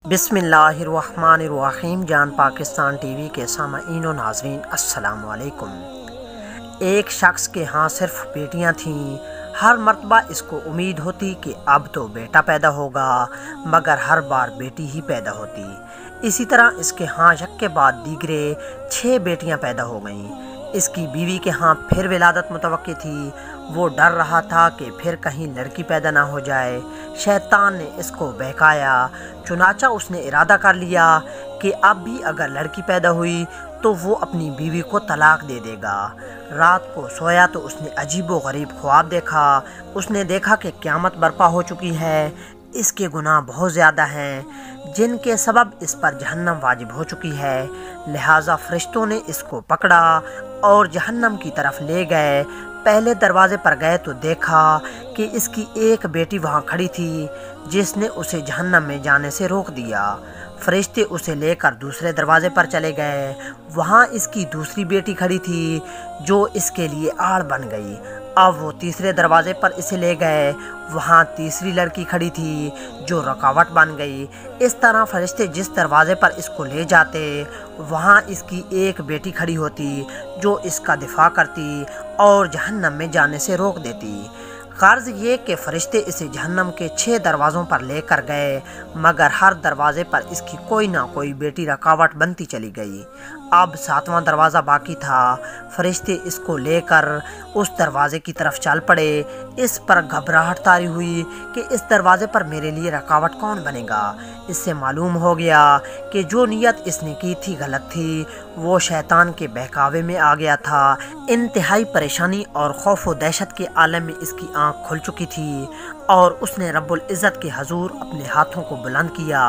बिस्मिल्लाहिर्रहमानिर्रहीम। जान पाकिस्तान टीवी के सामईन व नाज़रीन अस्सलाम वालेकुम। एक शख्स के यहाँ सिर्फ बेटियाँ थीं। हर मर्तबा इसको उम्मीद होती कि अब तो बेटा पैदा होगा, मगर हर बार बेटी ही पैदा होती। इसी तरह इसके यहाँ यक के बाद दीगरे 6 बेटियाँ पैदा हो गईं। इसकी बीवी के यहाँ फिर विलादत मुतवक्की थी। वो डर रहा था कि फिर कहीं लड़की पैदा ना हो जाए। शैतान ने इसको बहकाया, चुनाचा उसने इरादा कर लिया कि अब भी अगर लड़की पैदा हुई तो वो अपनी बीवी को तलाक दे देगा। रात को सोया तो उसने अजीबो गरीब ख्वाब देखा। उसने देखा कि क़यामत बर्पा हो चुकी है, इसके गुनाह बहुत ज़्यादा हैं, जिनके सबब इस पर जहन्नम वाजिब हो चुकी है। लिहाजा फरिश्तों ने इसको पकड़ा और जहन्नम की तरफ ले गए। पहले दरवाज़े पर गए तो देखा कि इसकी एक बेटी वहाँ खड़ी थी, जिसने उसे जहन्नम में जाने से रोक दिया। फरिश्ते उसे लेकर दूसरे दरवाज़े पर चले गए। वहाँ इसकी दूसरी बेटी खड़ी थी, जो इसके लिए आड़ बन गई। अब वो तीसरे दरवाज़े पर इसे ले गए। वहाँ तीसरी लड़की खड़ी थी, जो रुकावट बन गई। इस तरह फरिश्ते जिस दरवाज़े पर इसको ले जाते, वहाँ इसकी एक बेटी खड़ी होती, जो इसका दिफा करती और जहन्नम में जाने से रोक देती। गर्ज ये कि फ़रिश्ते इसे जहन्नम के 6 दरवाज़ों पर लेकर गए, मगर हर दरवाज़े पर इसकी कोई ना कोई बेटी रुकावट बनती चली गई। अब 7वां दरवाज़ा बाकी था। फ़रिश्ते इसको लेकर उस दरवाज़े की तरफ चल पड़े। इस पर घबराहट तारी हुई कि इस दरवाज़े पर मेरे लिए रुकावट कौन बनेगा। इससे मालूम हो गया कि जो नीयत इसने की थी गलत थी। वो शैतान के बहकावे में आ गया था। इंतहाई परेशानी और खौफ व दहशत के आलम में इसकी आँख खुल चुकी थी और उसने रब्बुल इज़्ज़त के हजूर अपने हाथों को बुलंद किया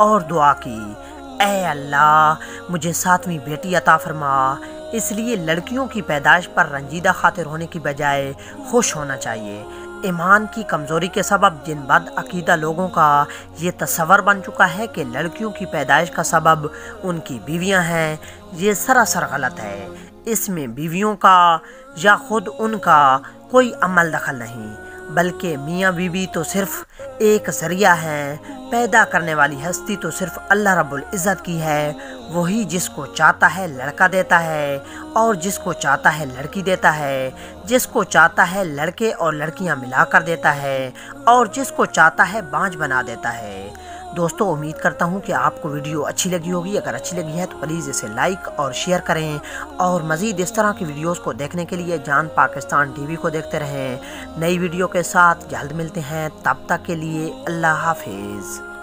और दुआ की, ऐ अल्लाह मुझे 7वीं बेटी अता फरमा। इसलिए लड़कियों की पैदाइश पर रंजीदा खातिर होने की बजाय खुश होना चाहिए। ईमान की कमज़ोरी के सबब जिन बदअकीदा लोगों का ये तस्वर बन चुका है कि लड़कियों की पैदाइश का सबब उनकी बीवियां हैं, ये सरासर गलत है। इसमें बीवियों का या ख़ुद उनका कोई अमल दखल नहीं, बल्कि मियाँ बीवी तो सिर्फ़ एक ज़रिया है। पैदा करने वाली हस्ती तो सिर्फ़ अल्लाह रब्बुल इज़्ज़त की है। वही जिसको चाहता है लड़का देता है और जिसको चाहता है लड़की देता है, जिसको चाहता है लड़के और लड़कियां मिलाकर देता है और जिसको चाहता है बांझ बना देता है। दोस्तों, उम्मीद करता हूं कि आपको वीडियो अच्छी लगी होगी। अगर अच्छी लगी है तो प्लीज़ इसे लाइक और शेयर करें और मज़ीद इस तरह की वीडियोस को देखने के लिए जान पाकिस्तान टीवी को देखते रहें। नई वीडियो के साथ जल्द मिलते हैं, तब तक के लिए अल्लाह हाफिज़।